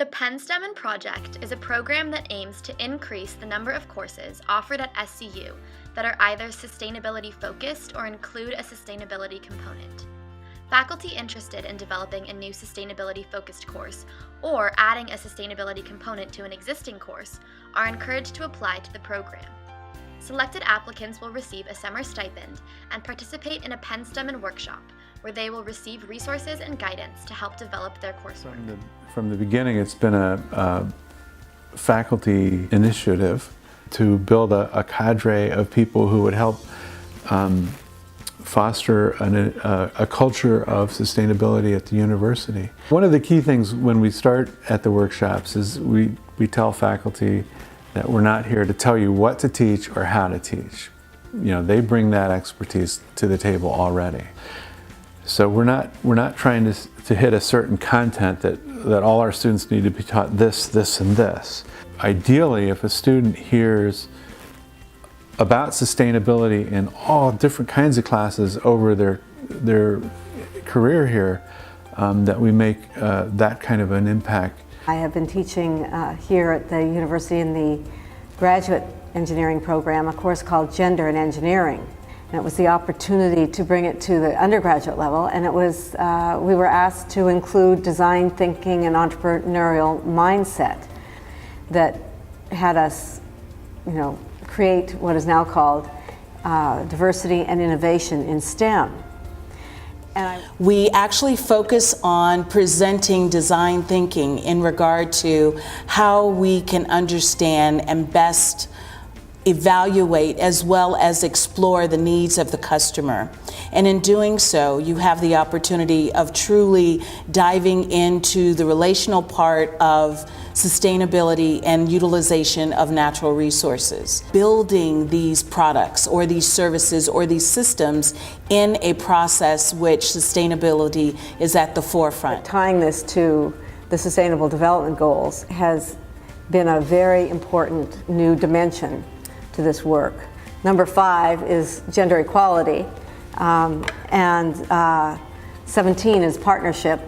The Penstemon Project is a program that aims to increase the number of courses offered at SCU that are either sustainability focused or include a sustainability component. Faculty interested in developing a new sustainability focused course or adding a sustainability component to an existing course are encouraged to apply to the program. Selected applicants will receive a summer stipend and participate in a Penstemon workshop where they will receive resources and guidance to help develop their coursework. From the beginning, it's been a faculty initiative to build a cadre of people who would help foster a culture of sustainability at the university. One of the key things when we start at the workshops is we tell faculty that we're not here to tell you what to teach or how to teach. You know, they bring that expertise to the table already. So we're not trying to hit a certain content that all our students need to be taught this, this, and this. Ideally, if a student hears about sustainability in all different kinds of classes over their career here, that we make that kind of an impact. I have been teaching here at the university in the graduate engineering program a course called Gender and Engineering. And it was the opportunity to bring it to the undergraduate level, and it was we were asked to include design thinking and entrepreneurial mindset that had us, create what is now called diversity and innovation in STEM. We actually focus on presenting design thinking in regard to how we can understand and best evaluate as well as explore the needs of the customer. And in doing so, you have the opportunity of truly diving into the relational part of sustainability and utilization of natural resources. Building these products or these services or these systems in a process which sustainability is at the forefront. Tying this to the Sustainable Development Goals has been a very important new dimension to this work. Number 5 is gender equality, and 17 is partnership,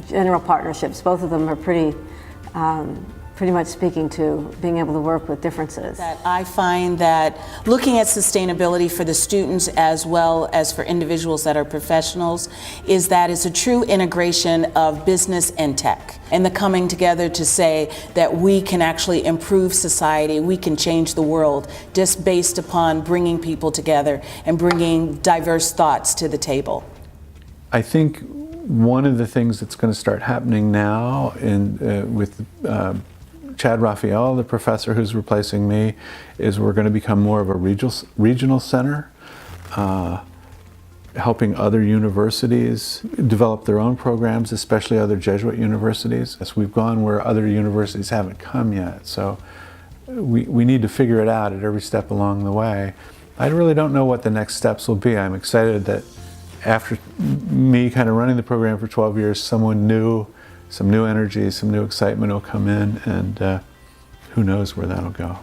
general partnerships. Both of them are pretty much speaking to being able to work with differences. I find that looking at sustainability for the students as well as for individuals that are professionals is that it's a true integration of business and tech, and the coming together to say that we can actually improve society, we can change the world just based upon bringing people together and bringing diverse thoughts to the table. I think one of the things that's going to start happening now with Chad Raphael, the professor who's replacing me, is we're going to become more of a regional center, helping other universities develop their own programs, especially other Jesuit universities. As we've gone where other universities haven't come yet, so we need to figure it out at every step along the way. I really don't know what the next steps will be. I'm excited that after me kind of running the program for 12 years, someone new, some new energy, some new excitement will come in, and who knows where that'll go.